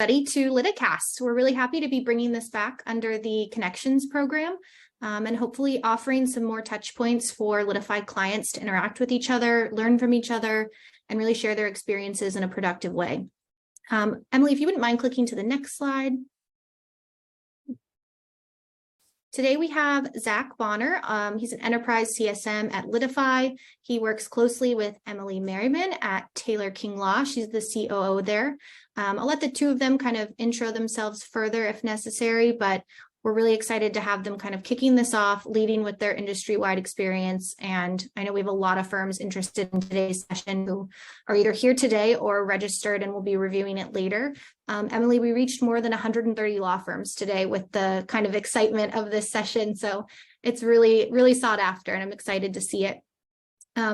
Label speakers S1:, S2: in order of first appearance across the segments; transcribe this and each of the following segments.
S1: everybody to Liticast. We're really happy to be bringing this back under the Connections program and hopefully offering some more touch points for Litify clients to interact with each other, learn from each other, and really share their experiences in a productive way. Emily, if you wouldn't mind clicking to the next slide. Today we have Zach Bonner. He's an enterprise CSM at Litify. He works closely with Emily Merryman at Taylor King Law. She's the COO there. I'll let the two of them kind of intro themselves further if necessary, but we're really excited to have them kind of kicking this off, leading with their industry-wide experience. And I know we have a lot of firms interested in today's session who are either here today or registered and will be reviewing it later. Emily, we reached more than 130 law firms today with the kind of excitement of this session. So it's really, really sought after, and I'm excited to see it.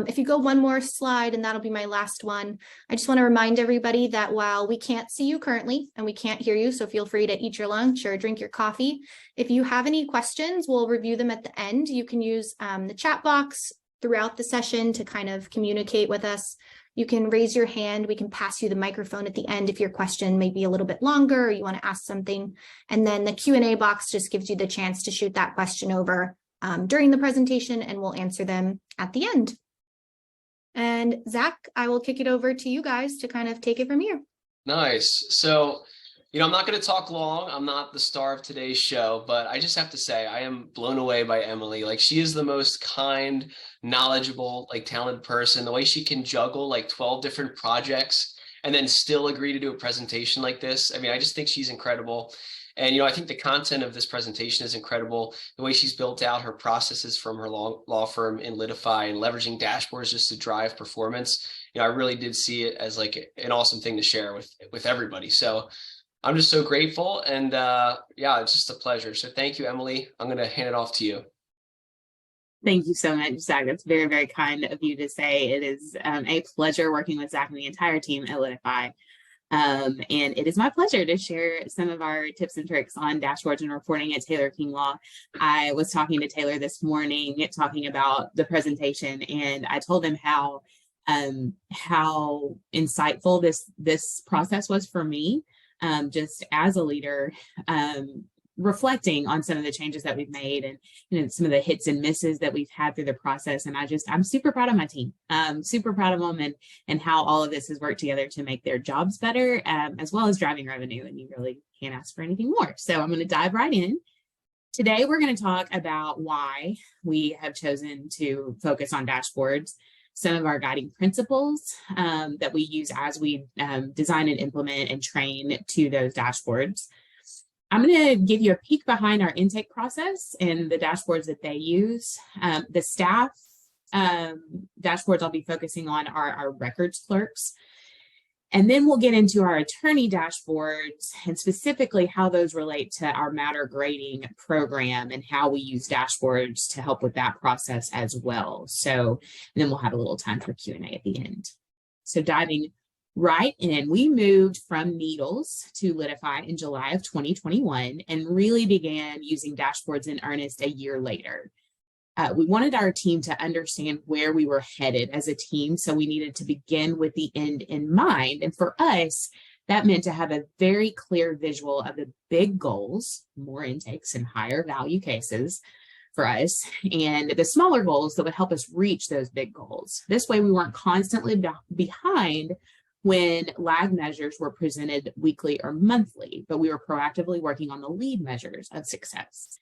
S1: If you go one more slide, and that'll be my last one, I just want to remind everybody that while we can't see you currently and we can't hear you, so feel free to eat your lunch or drink your coffee. If you have any questions, we'll review them at the end. You can use the chat box throughout the session to kind of communicate with us. You can raise your hand. We can pass you the microphone at the end if your question may be a little bit longer or you want to ask something. And then the Q&A box just gives you the chance to shoot that question over during the presentation, and we'll answer them at the end. And Zach, I will kick it over to you guys to kind of take it from here.
S2: Nice. So, I'm not going to talk long. I'm not the star of today's show, but I just have to say I am blown away by Emily. Like, she is the most kind, knowledgeable, talented person. The way she can juggle 12 different projects and then still agree to do a presentation like this. I mean, I just think she's incredible. And, I think the content of this presentation is incredible. The way she's built out her processes from her law firm in Litify and leveraging dashboards just to drive performance. I really did see it as an awesome thing to share with everybody. So I'm just so grateful. And it's just a pleasure. So thank you, Emily. I'm going to hand it off to you.
S3: Thank you so much, Zach. That's very, very kind of you to say. It is a pleasure working with Zach and the entire team at Litify. And it is my pleasure to share some of our tips and tricks on dashboards and reporting at Taylor King Law. I was talking to Taylor this morning, talking about the presentation, and I told him how insightful this process was for me, just as a leader, reflecting on some of the changes that we've made and some of the hits and misses that we've had through the process. And I'm super proud of my team. Super proud of them and how all of this has worked together to make their jobs better, as well as driving revenue. And you really can't ask for anything more. So I'm going to dive right in. Today, we're going to talk about why we have chosen to focus on dashboards, some of our guiding principles that we use as we design and implement and train to those dashboards. I'm going to give you a peek behind our intake process and the dashboards that they use. The staff dashboards I'll be focusing on are our records clerks. And then we'll get into our attorney dashboards and specifically how those relate to our matter grading program and how we use dashboards to help with that process as well. So, and then we'll have a little time for Q&A at the end. So diving right in, we moved from Needles to Litify in July of 2021 and really began using dashboards in earnest a year later. We wanted our team to understand where we were headed as a team, so we needed to begin with the end in mind. And for us, that meant to have a very clear visual of the big goals, more intakes and higher value cases for us, and the smaller goals that would help us reach those big goals. This way, we weren't constantly behind when lag measures were presented weekly or monthly, but we were proactively working on the lead measures of success.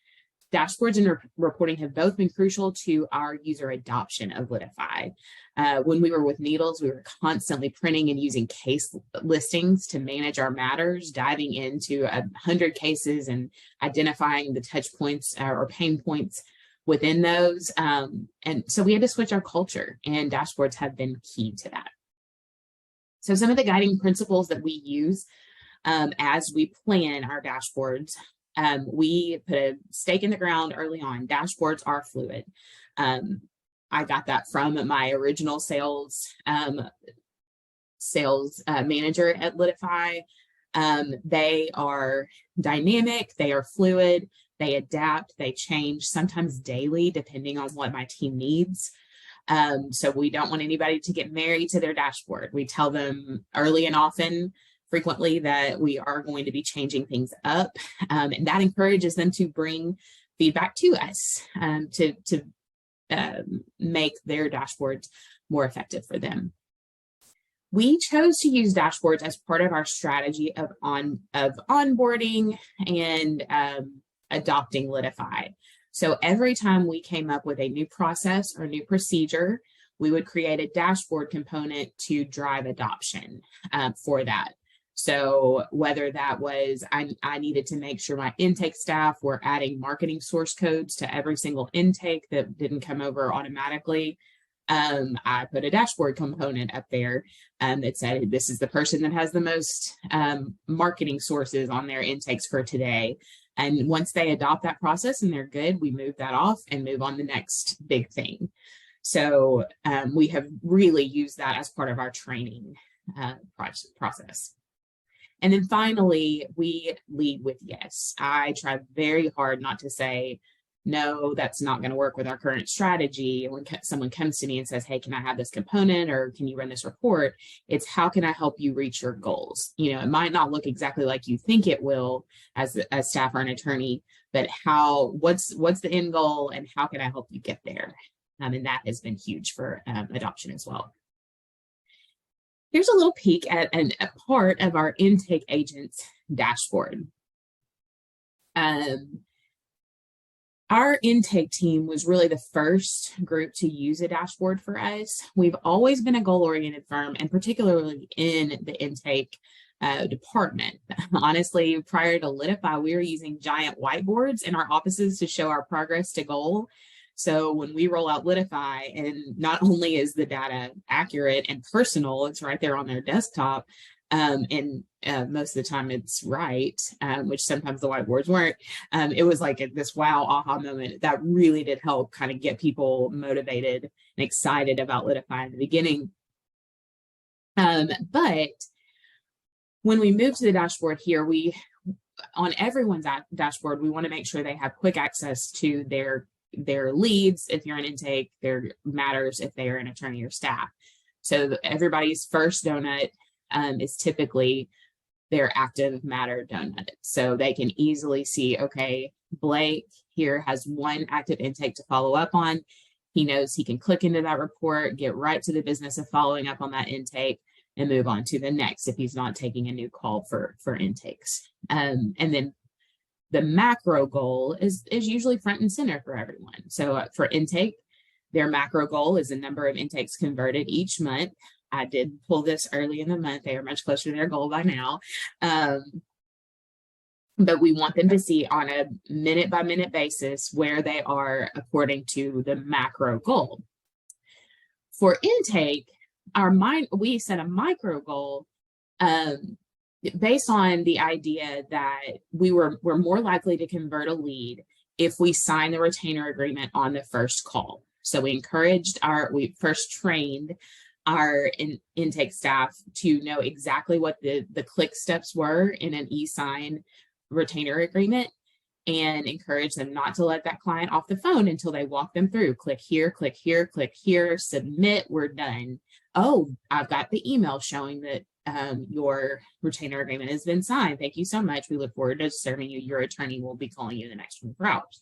S3: Dashboards and reporting have both been crucial to our user adoption of Litify. When we were with Needles, we were constantly printing and using case listings to manage our matters, diving into 100 cases and identifying the touch points or pain points within those. And so we had to switch our culture, and dashboards have been key to that. So some of the guiding principles that we use as we plan our dashboards, we put a stake in the ground early on. Dashboards are fluid. I got that from my original sales manager at Litify. They are dynamic, they are fluid, they adapt, they change, sometimes daily, depending on what my team needs. So we don't want anybody to get married to their dashboard. We tell them early and often frequently that we are going to be changing things up. And that encourages them to bring feedback to us to make their dashboards more effective for them. We chose to use dashboards as part of our strategy of onboarding and adopting Litify. So every time we came up with a new process or new procedure, we would create a dashboard component to drive adoption for that. So whether that was I needed to make sure my intake staff were adding marketing source codes to every single intake that didn't come over automatically, I put a dashboard component up there that said, this is the person that has the most marketing sources on their intakes for today. And once they adopt that process and they're good, we move that off and move on to the next big thing. So we have really used that as part of our training process. And then finally, we lead with yes. I try very hard not to say, no, that's not going to work with our current strategy. And when someone comes to me and says, hey, can I have this component or can you run this report? It's how can I help you reach your goals? You know, it might not look exactly like you think it will as a staff or an attorney, but what's the end goal and how can I help you get there? And that has been huge for adoption as well. Here's a little peek at a part of our intake agents dashboard. Our intake team was really the first group to use a dashboard for us. We've always been a goal-oriented firm, and particularly in the intake department. Honestly, prior to Litify, we were using giant whiteboards in our offices to show our progress to goal. So when we roll out Litify, and not only is the data accurate and personal, it's right there on their desktop, and most of the time it's right, which sometimes the whiteboards weren't. It was like this wow aha moment that really did help kind of get people motivated and excited about Litify in the beginning. But when we move to the dashboard here, on everyone's dashboard, we want to make sure they have quick access to their leads if you're an intake, their matters if they are an attorney or staff. So everybody's first donut is typically their active matter donut. So they can easily see, okay, Blake here has one active intake to follow up on. He knows he can click into that report, get right to the business of following up on that intake and move on to the next if he's not taking a new call for intakes. And then the macro goal is usually front and center for everyone. So for intake, their macro goal is the number of intakes converted each month. I did pull this early in the month. They are much closer to their goal by now. But we want them to see on a minute by minute basis where they are according to the macro goal. For intake, we set a micro goal based on the idea that we're more likely to convert a lead if we sign the retainer agreement on the first call. So we first trained our intake staff to know exactly what the click steps were in an e-sign retainer agreement and encourage them not to let that client off the phone until they walk them through. Click here, click here, click here, submit, we're done. Oh, I've got the email showing that your retainer agreement has been signed. Thank you so much. We look forward to serving you. Your attorney will be calling you in the next 24 hours.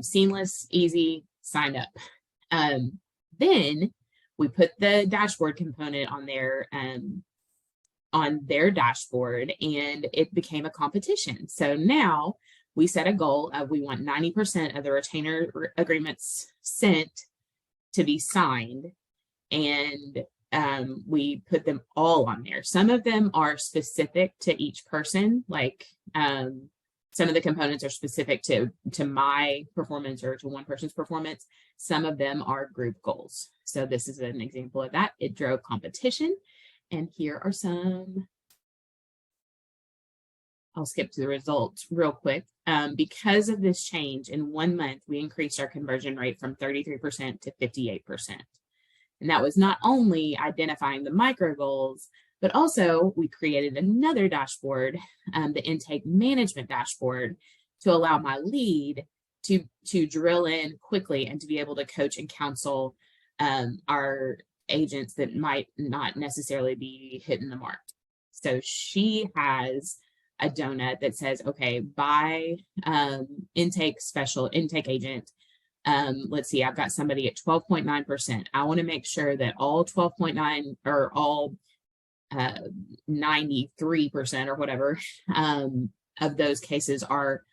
S3: Seamless, easy, sign up. Then we put the dashboard component on their dashboard, and it became a competition. So now we set a goal of we want 90% of the retainer agreements sent to be signed, and we put them all on there. Some of them are specific to each person, like some of the components are specific to my performance or to one person's performance. Some of them are group goals. So this is an example of that. It drove competition. And here are some. I'll skip to the results real quick. Because of this change in 1 month, we increased our conversion rate from 33% to 58%. And that was not only identifying the micro goals, but also we created another dashboard, the intake management dashboard, to allow my lead to drill in quickly and to be able to coach and counsel our agents that might not necessarily be hitting the mark. So she has a donut that says, okay, by special intake agent, let's see, I've got somebody at 12.9%. I want to make sure that all 12.9 or all 93% or whatever of those cases are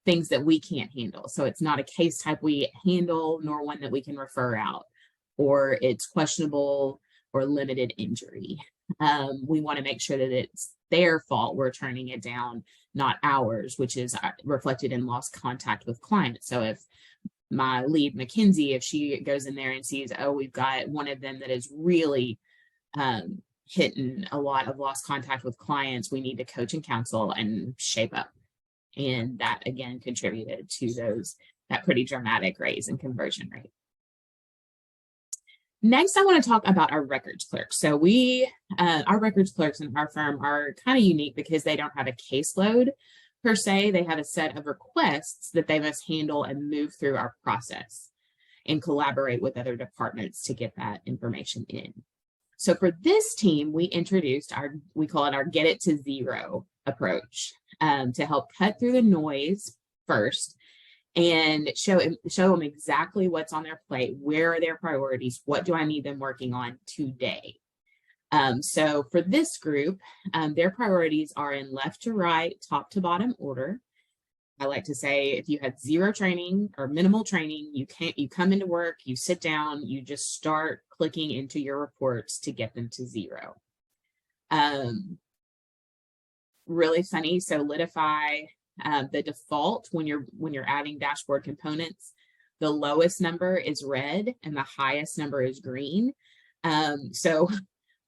S3: things that we can't handle. So it's not a case type we handle, nor one that we can refer out, or it's questionable or limited injury. We want to make sure that it's their fault we're turning it down, not ours, which is reflected in lost contact with clients. So if my lead, Mackenzie, if she goes in there and sees, oh, we've got one of them that is really hitting a lot of lost contact with clients, we need to coach and counsel and shape up. And that, again, contributed to that pretty dramatic raise in conversion rate. Next, I want to talk about our records clerks. So our records clerks in our firm are kind of unique because they don't have a caseload per se. They have a set of requests that they must handle and move through our process and collaborate with other departments to get that information in. So for this team, we introduced we call it our get it to zero approach to help cut through the noise first and show them exactly what's on their plate, where are their priorities, what do I need them working on today. So for this group, their priorities are in left to right, top to bottom order. I like to say if you had zero training or minimal training, you come into work, you sit down, you just start clicking into your reports to get them to zero. Really funny. So Litify, the default when you're adding dashboard components, the lowest number is red and the highest number is green. So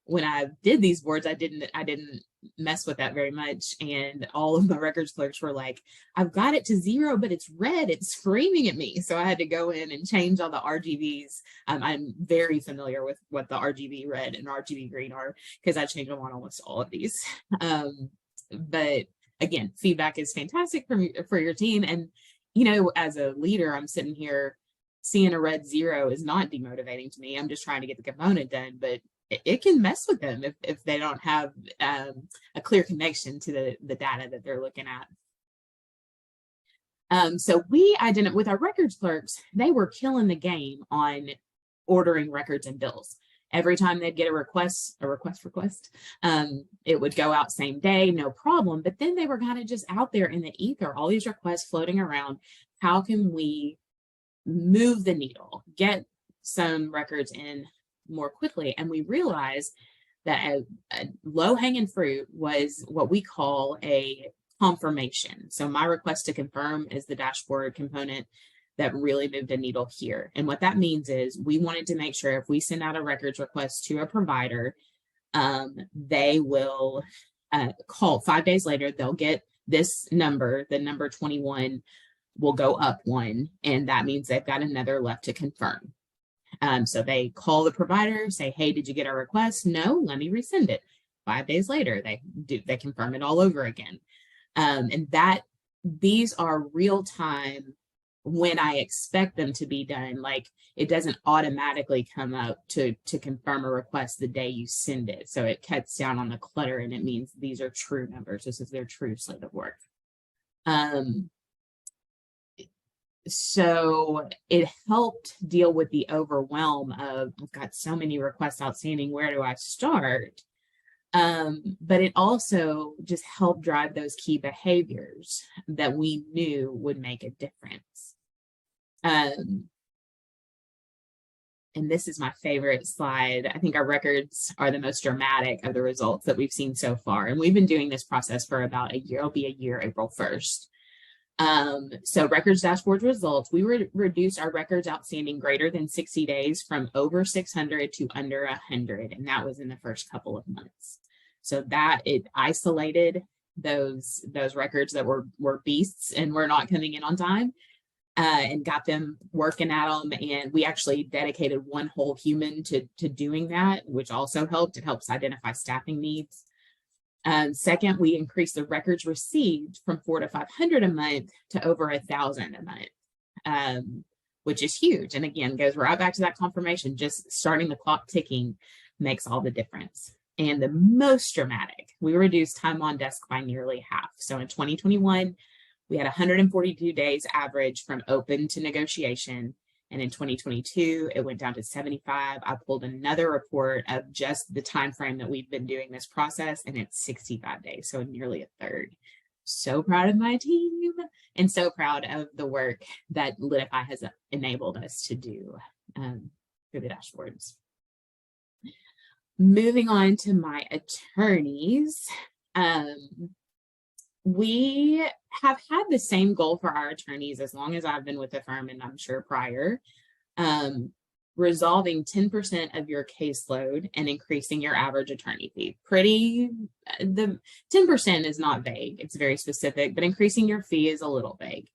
S3: when I did these boards, I didn't mess with that very much. And all of my records clerks were like, I've got it to zero, but it's red. It's screaming at me. So I had to go in and change all the RGBs. I'm very familiar with what the RGB red and RGB green are because I change them on almost all of these. But again, feedback is fantastic for your team. And, as a leader, I'm sitting here seeing a red zero is not demotivating to me. I'm just trying to get the component done, but it can mess with them if they don't have a clear connection to the data that they're looking at. So we identified with our records clerks, they were killing the game on ordering records and bills. Every time they'd get a request, it would go out same day, no problem. But then they were kind of just out there in the ether, all these requests floating around. How can we move the needle, get some records in more quickly? And we realized that a low-hanging fruit was what we call a confirmation. So my request to confirm is the dashboard component that really moved a needle here. And what that means is we wanted to make sure if we send out a records request to a provider, they will call 5 days later, they'll get this number, the number 21 will go up one, and that means they've got another left to confirm. So they call the provider, say, hey, did you get our request? No, let me resend it. 5 days later, they confirm it all over again. And these are real time when I expect them to be done. Like it doesn't automatically come up to confirm a request the day you send it. So it cuts down on the clutter and it means these are true numbers. This is their true slate of work. So it helped deal with the overwhelm of, I've got so many requests outstanding, where do I start? But it also just helped drive those key behaviors that we knew would make a difference. And this is my favorite slide. I think our records are the most dramatic of the results that we've seen so far. And we've been doing this process for about a year. It'll be a year, April 1st. So records dashboard results, we reduced our records outstanding greater than 60 days from over 600 to under 100. And that was in the first couple of months. So that it isolated those records that were beasts and were not coming in on time, and got them working at them. And we actually dedicated one whole human to doing that, which also helped. It helps identify staffing needs. Second, we increased the records received from 400 to 500 a month to over 1,000 a month, which is huge. And again, goes right back to that confirmation, just starting the clock ticking makes all the difference. And the most dramatic, we reduced time on desk by nearly half. So in 2021, we had 142 days average from open to negotiation. And in 2022, it went down to 75. I pulled another report of just the time frame that we've been doing this process, and it's 65 days, so nearly a third. So proud of my team and so proud of the work that Litify has enabled us to do through the dashboards. Moving on to my attorneys. We have had the same goal for our attorneys as long as I've been with the firm, and I'm sure prior, resolving 10% of your caseload and increasing your average attorney fee. The 10% is not vague, it's very specific, but increasing your fee is a little vague.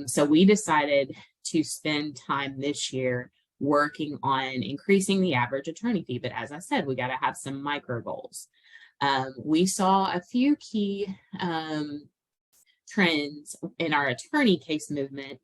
S3: So we decided to spend time this year working on increasing the average attorney fee. But as I said, we got to have some micro goals. We saw a few key trends in our attorney case movement.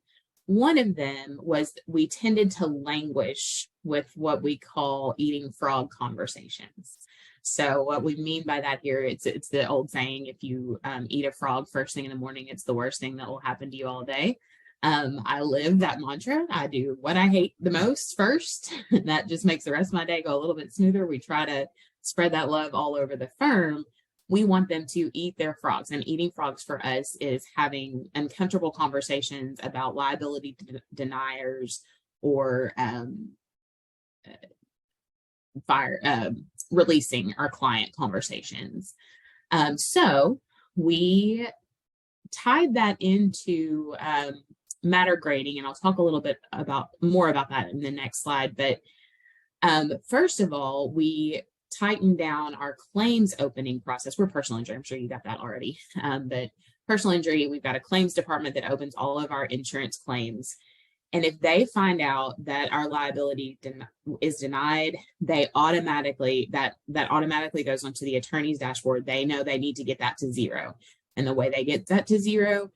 S3: One of them was we tended to languish with what we call eating frog conversations. So what we mean by that here, it's the old saying, if you eat a frog first thing in the morning, it's the worst thing that will happen to you all day. I live that mantra. I do what I hate the most first. That just makes the rest of my day go a little bit smoother. We try to spread that love all over the firm. We want them to eat their frogs, and eating frogs for us is having uncomfortable conversations about liability deniers or releasing our client conversations. So we tied that into matter grading, and I'll talk a little bit more about that in the next slide. But first of all, we tightened down our claims opening process. We're personal injury. I'm sure you got that already. But personal injury, we've got a claims department that opens all of our insurance claims. And if they find out that our liability is denied, that automatically goes onto the attorney's dashboard. They know they need to get that to zero. And the way they get that to zero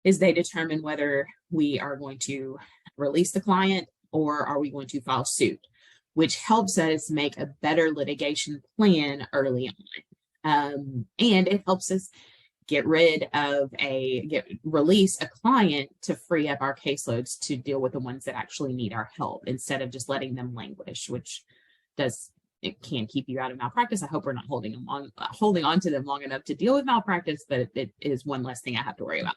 S3: is they determine whether we are going to release the client or are we going to file suit, which helps us make a better litigation plan early on. And it helps us release a client to free up our caseloads to deal with the ones that actually need our help, instead of just letting them languish, which it can keep you out of malpractice. I hope we're not holding on to them long enough to deal with malpractice, but it is one less thing I have to worry about.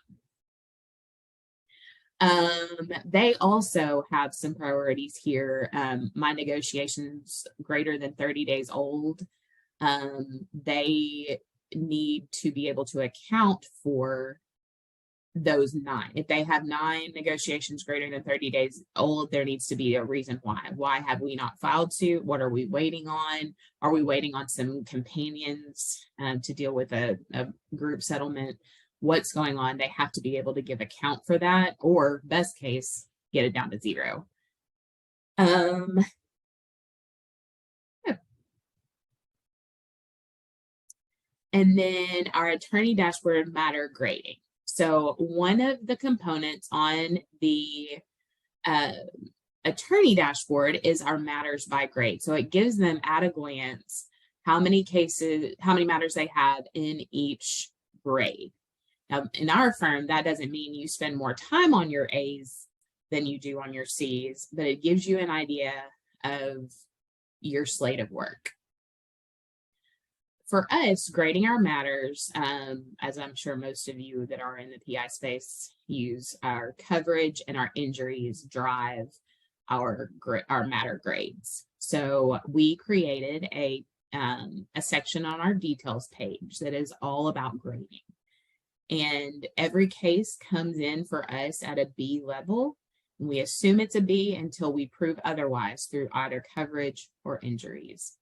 S3: They also have some priorities here. My negotiations greater than 30 days old, they need to be able to account for those 9. If they have 9 negotiations greater than 30 days old, there needs to be a reason why. Why have we not filed suit? What are we waiting on? Are we waiting on some companions to deal with a group settlement? What's going on? They have to be able to give account for that, or best case, get it down to 0. And then our attorney dashboard matter grading. So one of the components on the attorney dashboard is our matters by grade. So it gives them at a glance how many matters they have in each grade. Now, in our firm, that doesn't mean you spend more time on your A's than you do on your C's, but it gives you an idea of your slate of work. For us, grading our matters, as I'm sure most of you that are in the PI space use, our coverage and our injuries drive our matter grades. So we created a section on our details page that is all about grading. And every case comes in for us at a B level. And we assume it's a B until we prove otherwise through either coverage or injuries.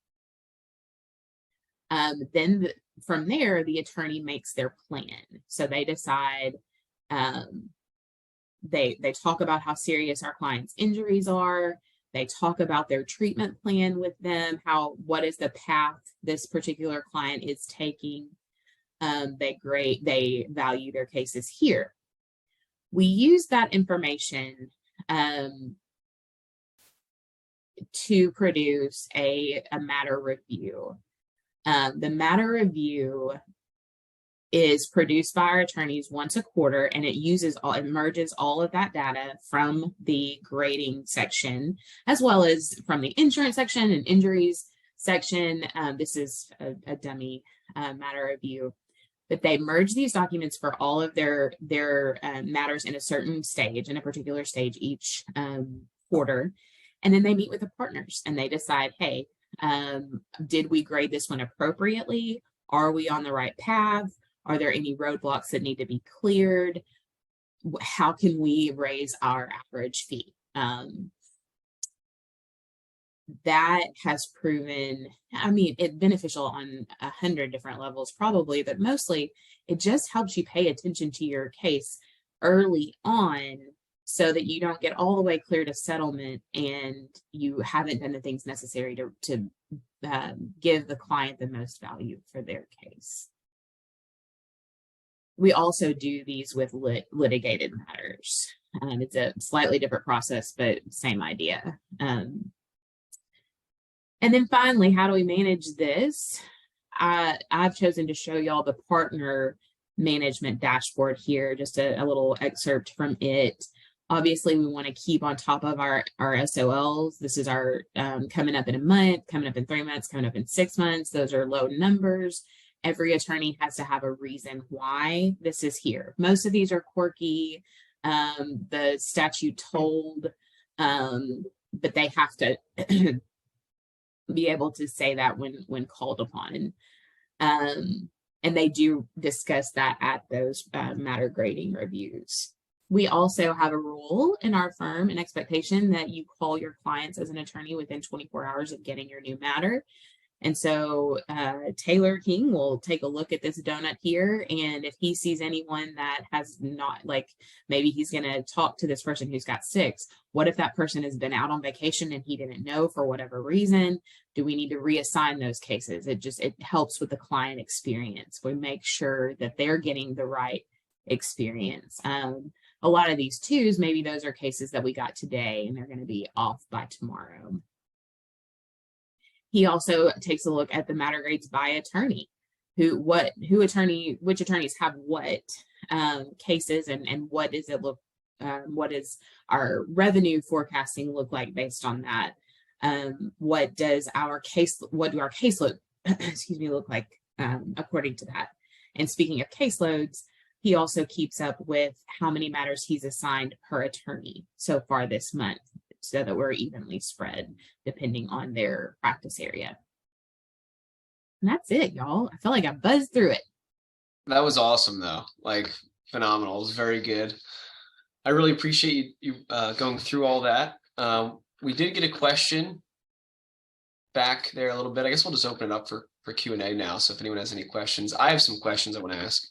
S3: Then from there, the attorney makes their plan. So they decide, they talk about how serious our client's injuries are. They talk about their treatment plan with them, what is the path this particular client is taking. They value their cases here. We use that information to produce a matter review. The matter review is produced by our attorneys once a quarter, and it merges all of that data from the grading section, as well as from the insurance section and injuries section. This is a dummy matter review, but they merge these documents for all of their matters in a particular stage each quarter. And then they meet with the partners and they decide, hey, did we grade this one appropriately? Are we on the right path? Are there any roadblocks that need to be cleared? How can we raise our average fee? That has proven, it's beneficial on 100 different levels probably, but mostly it just helps you pay attention to your case early on so that you don't get all the way clear to settlement and you haven't done the things necessary to give the client the most value for their case. We also do these with litigated matters. It's a slightly different process, but same idea. And then finally, how do we manage this? I've chosen to show y'all the partner management dashboard here, just a little excerpt from it. Obviously, we want to keep on top of our SOLs. This is our coming up in a month, coming up in 3 months, coming up in 6 months. Those are low numbers. Every attorney has to have a reason why this is here. Most of these are quirky. The statute told, but they have to be able to say that when called upon. And they do discuss that at those matter grading reviews. We also have a rule in our firm, an expectation that you call your clients as an attorney within 24 hours of getting your new matter. And so Taylor King will take a look at this donut here. And if he sees anyone that has not, like maybe he's going to talk to this person who's got 6. What if that person has been out on vacation and he didn't know for whatever reason? Do we need to reassign those cases? It helps with the client experience. We make sure that they're getting the right experience. A lot of these 2s, maybe those are cases that we got today and they're going to be off by tomorrow. He also takes a look at the matter grades by attorney, which attorneys have what cases and what does it look, what is our revenue forecasting look like based on that? What do our caseload, look like according to that? And speaking of caseloads, he also keeps up with how many matters he's assigned per attorney so far this month, so that we're evenly spread depending on their practice area. And that's it, y'all. I feel like I buzzed through it.
S2: That was awesome, though. Like, phenomenal. It was very good. I really appreciate you going through all that. We did get a question back there a little bit. I guess we'll just open it up for Q&A now. So if anyone has any questions, I have some questions I want to ask.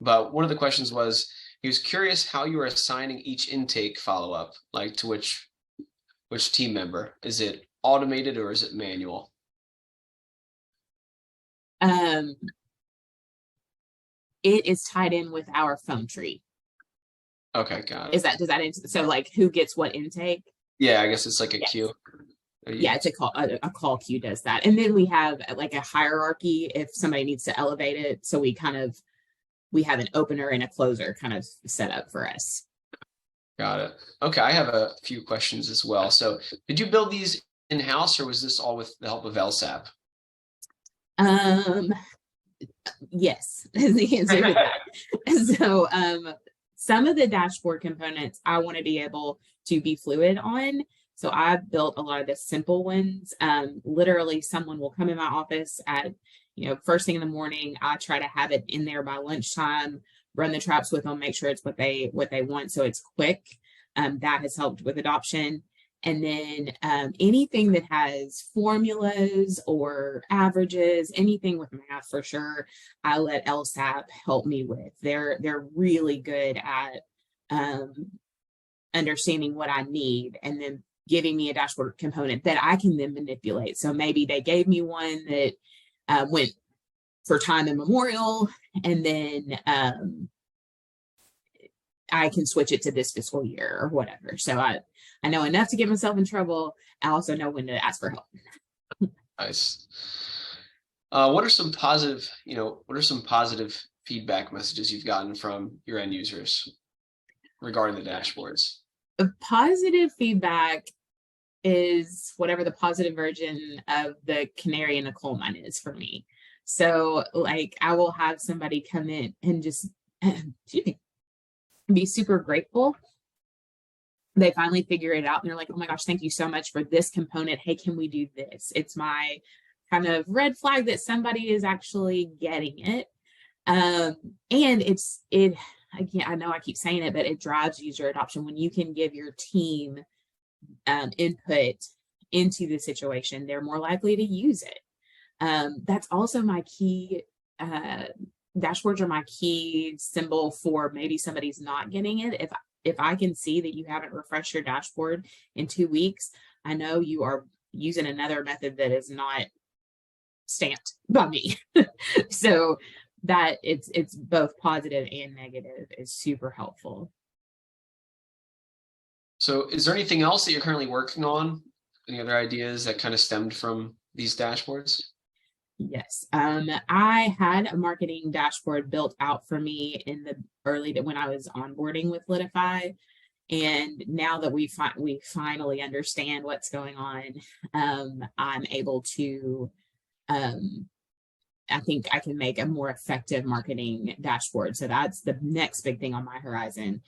S2: But one of the questions was, he was curious how you are assigning each intake follow-up, like to which team member. Is it automated or is it manual?
S3: It is tied in with our phone tree.
S2: Okay, got it.
S3: So like who gets what intake?
S2: Yeah, I guess it's like a queue.
S3: Yeah, it's a call queue does that. And then we have like a hierarchy if somebody needs to elevate it. So we have an opener and a closer kind of set up for us.
S2: Got it. Okay, I have a few questions as well. So did you build these in-house or was this all with the help of LSAP?
S3: Yes, is the answer to that. So some of the dashboard components I want to be able to be fluid on. So I've built a lot of the simple ones. Literally someone will come in my office at first thing in the morning. I try to have it in there by lunchtime, run the traps with them, make sure it's what they want. So it's quick. That has helped with adoption. And then anything that has formulas or averages, anything with math for sure, I let LSAP help me with. They're really good at understanding what I need and then giving me a dashboard component that I can then manipulate. So maybe they gave me one that went for time immemorial, and then I can switch it to this fiscal year or whatever. So I know enough to get myself in trouble. I also know when to ask for help.
S2: Nice. What are some positive, what are some positive feedback messages you've gotten from your end users regarding the dashboards?
S3: The positive feedback is whatever the positive version of the canary in the coal mine is for me. So like I will have somebody come in and just excuse me, be super grateful. They finally figure it out and they're like, oh my gosh, thank you so much for this component. Hey, can we do this? It's my kind of red flag that somebody is actually getting it. And it again, I know I keep saying it, but it drives user adoption when you can give your team input into the situation. They're more likely to use it. That's also my key. Dashboards are my key symbol for maybe somebody's not getting it. If I can see that you haven't refreshed your dashboard in 2 weeks, I know you are using another method that is not stamped by me. So that it's both positive and negative is super helpful.
S2: So is there anything else that you're currently working on? Any other ideas that kind of stemmed from these dashboards?
S3: Yes. I had a marketing dashboard built out for me in the when I was onboarding with Litify. And now that we finally understand what's going on, I'm able to, I think I can make a more effective marketing dashboard. So that's the next big thing on my horizon.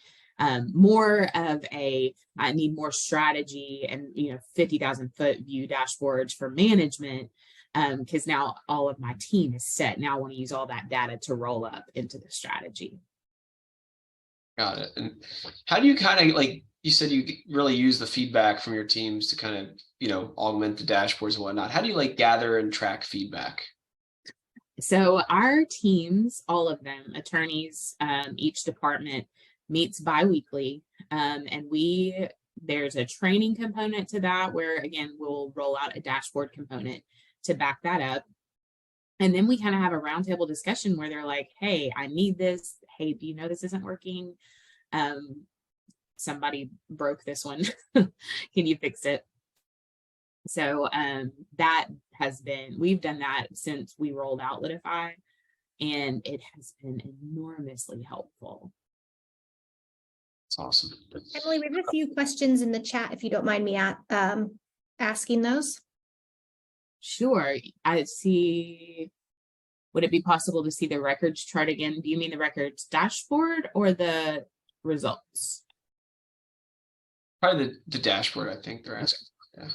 S3: More of I need more strategy and 50,000 foot view dashboards for management, because now all of my team is set. Now I want to use all that data to roll up into the strategy.
S2: Got it. And how do you kind of, like you said, you really use the feedback from your teams to kind of augment the dashboards and whatnot. How do you like gather and track feedback?
S3: So our teams, all of them, attorneys, each department meets bi-weekly, and there's a training component to that where again we'll roll out a dashboard component to back that up. And then we kind of have a roundtable discussion where they're like, hey, I need this. Hey, do you know this isn't working? Somebody broke this one. Can you fix it? So that has been, we've done that since we rolled out Litify, and it has been enormously helpful.
S2: It's awesome.
S1: Emily, we have a few questions in the chat if you don't mind me asking those.
S3: Sure. I see. Would it be possible to see the records chart again? Do you mean the records dashboard or the results?
S2: Probably the dashboard, I think they're asking. Yeah.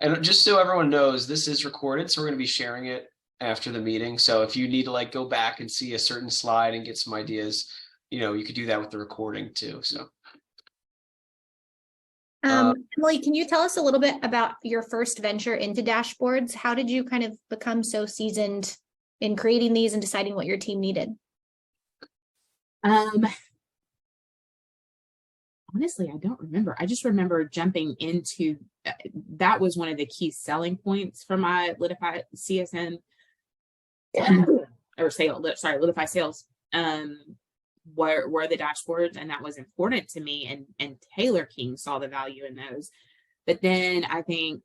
S2: And just so everyone knows, this is recorded, so we're going to be sharing it after the meeting. So if you need to like go back and see a certain slide and get some ideas, you could do that with the recording too. So.
S1: Emily, can you tell us a little bit about your first venture into dashboards? How did you kind of become so seasoned in creating these and deciding what your team needed?
S3: Honestly, I don't remember. I just remember jumping into that was one of the key selling points for my Litify CSM or Litify sales. Were the dashboards, and that was important to me, and Taylor King saw the value in those. But then I think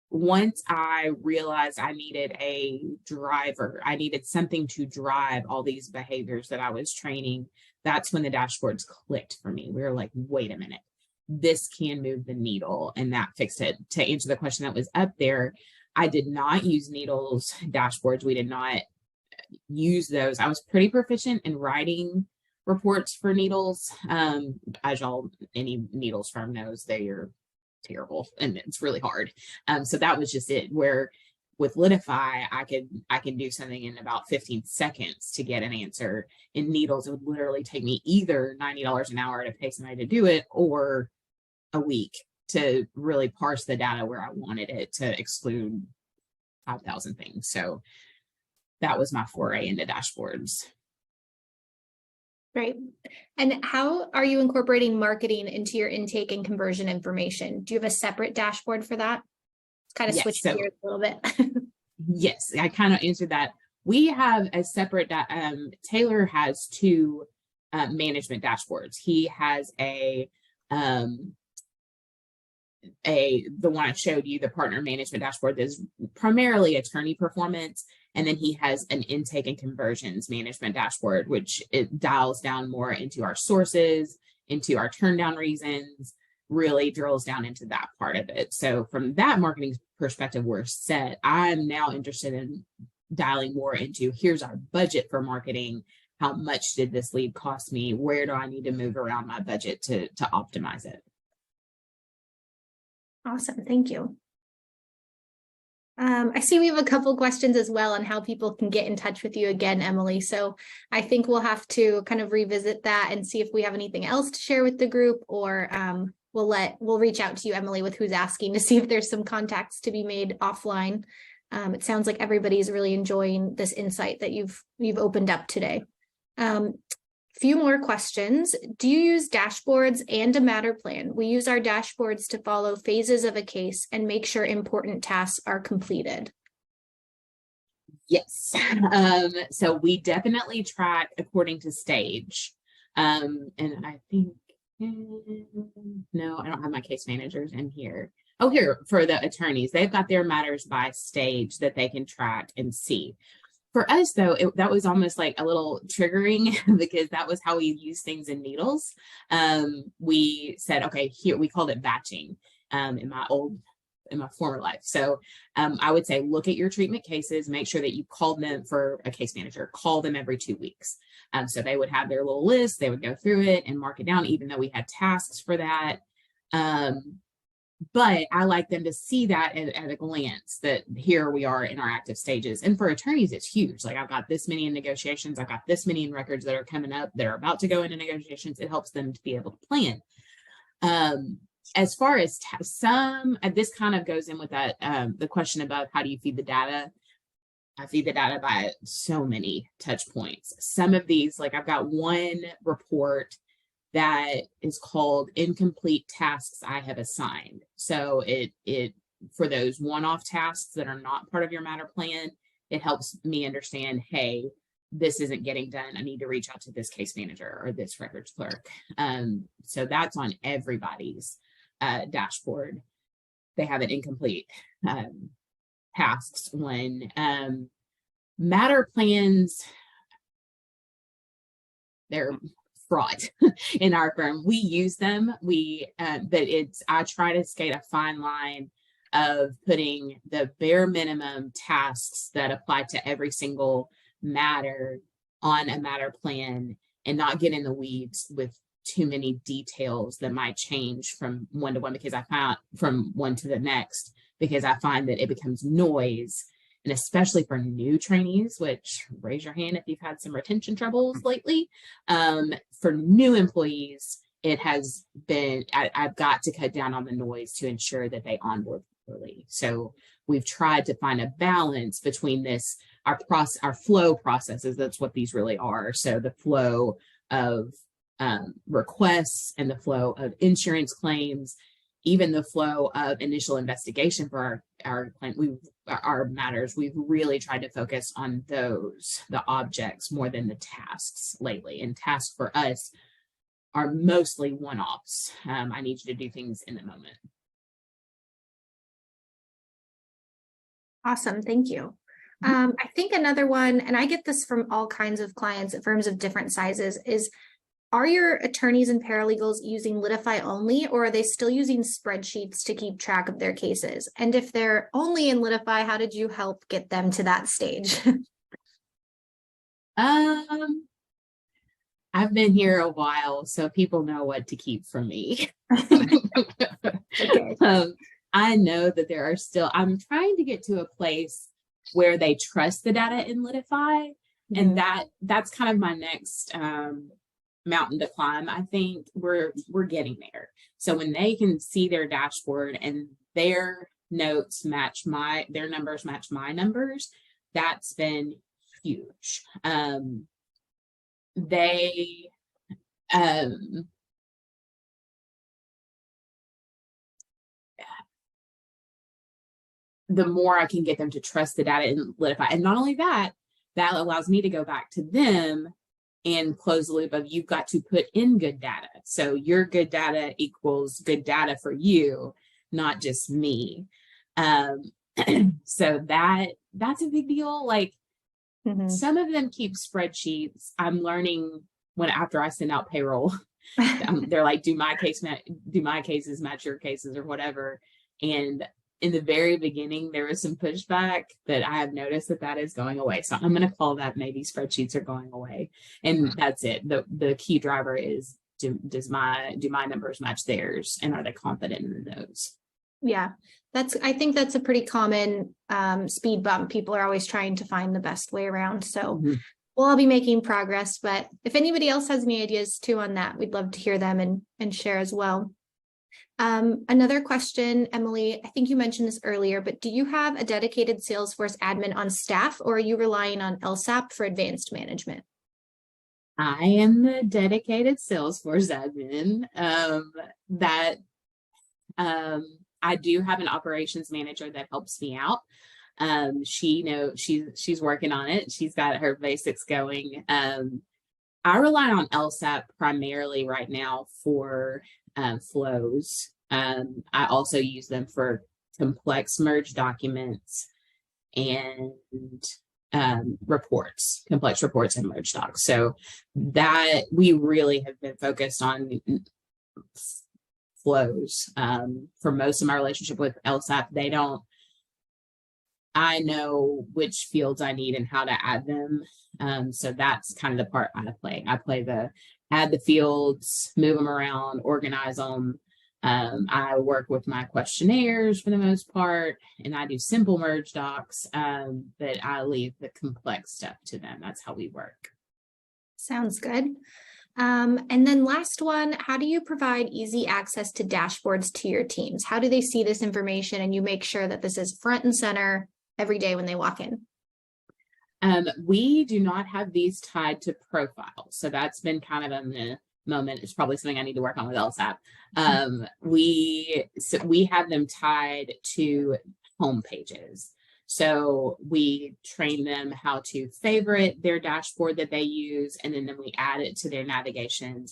S3: once I realized I needed a driver, I needed something to drive all these behaviors that I was training, that's when the dashboards clicked for me. We were like, wait a minute, this can move the needle, and that fixed it. To answer the question that was up there, I did not use Needle's dashboards. We did not use those. I was pretty proficient in writing reports for Needles. As any Needles firm knows, they are terrible and it's really hard. So that was just it. Where with Litify, I can do something in about 15 seconds to get an answer. In Needles, it would literally take me either $90 an hour to pay somebody to do it, or a week to really parse the data where I wanted it to exclude 5,000 things. So that was my foray into dashboards.
S1: Great. And how are you incorporating marketing into your intake and conversion information? Do you have a separate dashboard for that? It's kind of switching gears a little bit.
S3: Yes, I kind of answered that. We have a separate, Taylor has two management dashboards. He has a the one I showed you, the partner management dashboard, is primarily attorney performance. And then he has an intake and conversions management dashboard, which it dials down more into our sources, into our turn down reasons, really drills down into that part of it. So from that marketing perspective, we're set. I'm now interested in dialing more into, here's our budget for marketing. How much did this lead cost me? Where do I need to move around my budget to optimize it?
S1: Awesome. Thank you. I see we have a couple questions as well on how people can get in touch with you again, Emily. So I think we'll have to kind of revisit that and see if we have anything else to share with the group, or we'll reach out to you, Emily, with who's asking, to see if there's some contacts to be made offline. It sounds like everybody's really enjoying this insight that you've opened up today. Few more questions. Do you use dashboards and a matter plan? We use our dashboards to follow phases of a case and make sure important tasks are completed.
S3: Yes. So we definitely track according to stage. And I think, no, I don't have my case managers in here. Oh, here for the attorneys, they've got their matters by stage that they can track and see. For us, though, that was almost like a little triggering because that was how we use things in Needles. We said, okay, here, we called it batching in my former life. So I would say, look at your treatment cases, make sure that you called them for a case manager, call them every 2 weeks. So they would have their little list, they would go through it and mark it down, even though we had tasks for that. But I like them to see that at a glance, that here we are in our active stages. And for attorneys, it's huge. Like, I've got this many in negotiations. I've got this many in records that are coming up, that are about to go into negotiations. It helps them to be able to plan. As far as this kind of goes in with that, the question about how do you feed the data? I feed the data by so many touch points. Some of these, like I've got one report that is called incomplete tasks I have assigned. So it for those one-off tasks that are not part of your matter plan, it helps me understand, hey, this isn't getting done. I need to reach out to this case manager or this records clerk. So that's on everybody's dashboard. They have an incomplete tasks one. Matter plans, they're fraught in our firm. We use them. But I try to skate a fine line of putting the bare minimum tasks that apply to every single matter on a matter plan, and not get in the weeds with too many details that might change from one to one, because I found from one to the next, because I find that it becomes noise. And especially for new trainees, which, raise your hand if you've had some retention troubles lately. For new employees, it has been, I've got to cut down on the noise to ensure that they onboard properly. So we've tried to find a balance between this, our flow processes. That's what these really are. So the flow of requests and the flow of insurance claims, even the flow of initial investigation for our matters. We've really tried to focus on the objects more than the tasks lately. And tasks for us are mostly one-offs. I need you to do things in the moment.
S1: Awesome. Thank you. I think another one, and I get this from all kinds of clients at firms of different sizes, is, are your attorneys and paralegals using Litify only, or are they still using spreadsheets to keep track of their cases? And if they're only in Litify, how did you help get them to that stage?
S3: I've been here a while, so people know what to keep from me.
S1: Okay.
S3: I know that there are still, I'm trying to get to a place where they trust the data in Litify, and that's kind of my next mountain to climb. I think we're getting there. So when they can see their dashboard and their notes match their numbers match my numbers, that's been huge. The more I can get them to trust the data in Litify, and not only that, that allows me to go back to them and close the loop of, you've got to put in good data. So your good data equals good data for you. not just me. So that's a big deal. Like some of them keep spreadsheets. I'm learning after I send out payroll, they're like, do my cases match your cases or whatever. And in the very beginning, there was some pushback, but I have noticed that is going away. So I'm going to call that maybe spreadsheets are going away. And that's it. The key driver is, do my numbers match theirs, and are they confident in those?
S1: Yeah, I think that's a pretty common speed bump. People are always trying to find the best way around. So we'll all be making progress, but if anybody else has any ideas too on that, we'd love to hear them and share as well. Another question, Emily, I think you mentioned this earlier, but do you have a dedicated Salesforce admin on staff, or are you relying on LSAP for advanced management?
S3: I am the dedicated Salesforce admin. I do have an operations manager that helps me out. She's working on it. She's got her basics going. I rely on LSAP primarily right now for flows. I also use them for complex merge documents and complex reports and merge docs. So that we really have been focused on flows. For most of my relationship with LSAP, I know which fields I need and how to add them. So that's kind of the part I play. I add the fields, move them around, organize them. I work with my questionnaires for the most part, and I do simple merge docs, but I leave the complex stuff to them. That's how we work.
S1: Sounds good. And then last one, how do you provide easy access to dashboards to your teams? How do they see this information and you make sure that this is front and center every day when they walk in?
S3: We do not have these tied to profiles. So that's been kind of in the moment. It's probably something I need to work on with LSAP. We have them tied to home pages. So we train them how to favorite their dashboard that they use, and then we add it to their navigation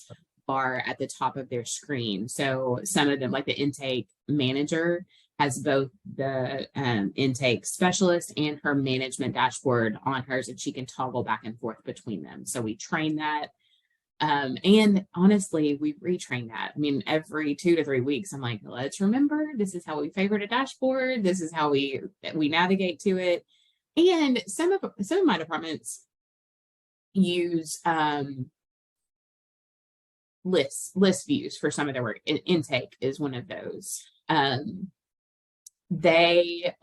S3: bar at the top of their screen. So some of them, like the intake manager, has both the intake specialist and her management dashboard on hers, and she can toggle back and forth between them. So we train that. And honestly, we retrain that. I mean, every 2 to 3 weeks, I'm like, let's remember, this is how we favorite a dashboard. This is how we navigate to it. And some of my departments use list views for some of their work. Intake is one of those. They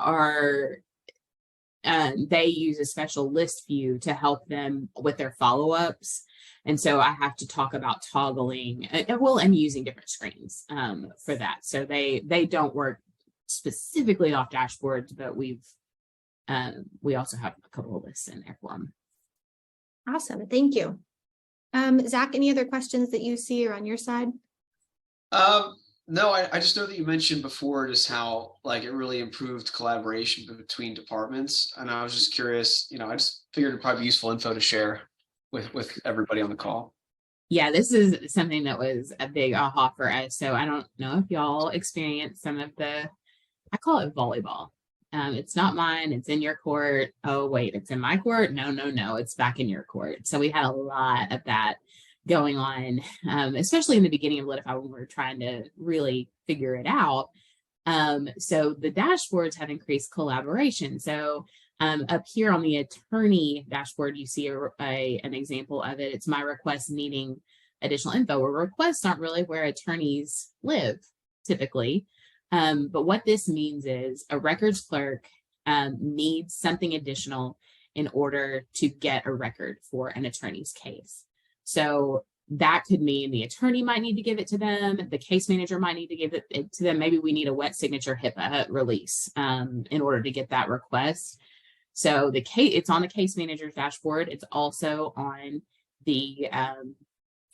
S3: use a special list view to help them with their follow-ups. And so I have to talk about toggling, and using different screens for that. So they don't work specifically off dashboards, but we also have a couple of lists in there for them.
S1: Awesome, thank you. Zach, any other questions that you see or on your side?
S2: No, I just know that you mentioned before just how it really improved collaboration between departments. And I was just curious, I just figured it'd probably be useful info to share with everybody on the call.
S3: Yeah, this is something that was a big aha for us. So I don't know if y'all experienced some of I call it volleyball. It's not mine, it's in your court. Oh, wait, it's in my court? No, it's back in your court. So we had a lot of that going on, especially in the beginning of Litify when we were trying to really figure it out. So the dashboards have increased collaboration. So up here on the attorney dashboard, you see an example of it. It's my request needing additional info, where requests aren't really where attorneys live typically. But what this means is a records clerk needs something additional in order to get a record for an attorney's case. So that could mean the attorney might need to give it to them. The case manager might need to give it to them. Maybe we need a wet signature HIPAA release in order to get that request. So it's on the case manager's dashboard. It's also on the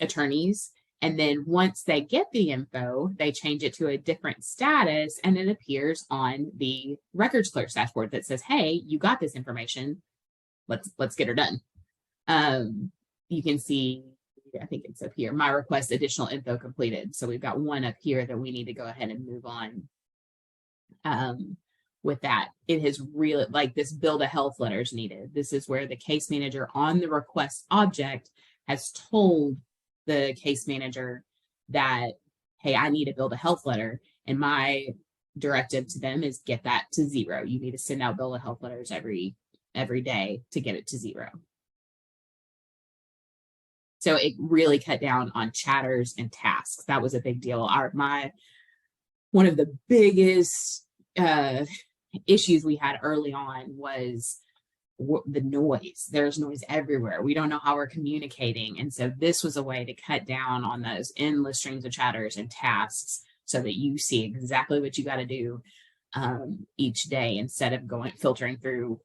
S3: attorneys. And then once they get the info, they change it to a different status, and it appears on the records clerk's dashboard that says, "Hey, you got this information. Let's get her done." You can see, I think it's up here, my request additional info completed. So we've got one up here that we need to go ahead and move on with that. It has really, like, this build a health letter is needed. This is where the case manager on the request object has told the case manager that, hey, I need to build a health letter. And my directive to them is get that to 0. You need to send out bill of health letters every day to get it to 0. So it really cut down on chatters and tasks. That was a big deal. One of the biggest issues we had early on was the noise. There's noise everywhere. We don't know how we're communicating. And so this was a way to cut down on those endless streams of chatters and tasks so that you see exactly what you got to do each day instead of filtering through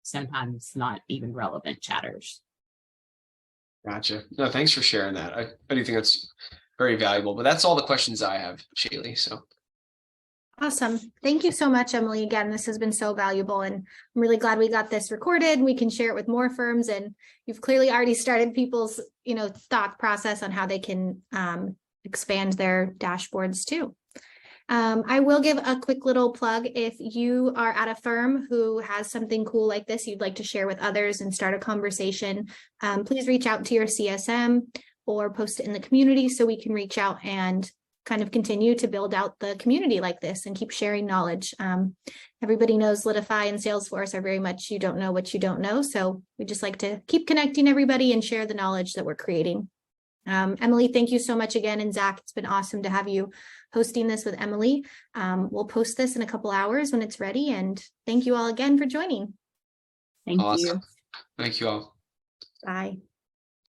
S3: sometimes not even relevant chatters.
S2: Gotcha. No, thanks for sharing that. I do think that's very valuable, but that's all the questions I have, Shaylee. So.
S1: Awesome. Thank you so much, Emily. Again, this has been so valuable, and I'm really glad we got this recorded. We can share it with more firms, and you've clearly already started people's, thought process on how they can expand their dashboards too. I will give a quick little plug. If you are at a firm who has something cool like this you'd like to share with others and start a conversation, please reach out to your CSM or post it in the community so we can reach out and kind of continue to build out the community like this and keep sharing knowledge. Everybody knows Litify and Salesforce are very much you don't know what you don't know. So we just like to keep connecting everybody and share the knowledge that we're creating. Emily, thank you so much again. And Zach, it's been awesome to have you hosting this with Emily. We'll post this in a couple hours when it's ready. And thank you all again for joining.
S3: Thank
S2: Awesome.
S3: you.
S2: Thank you all.
S1: Bye.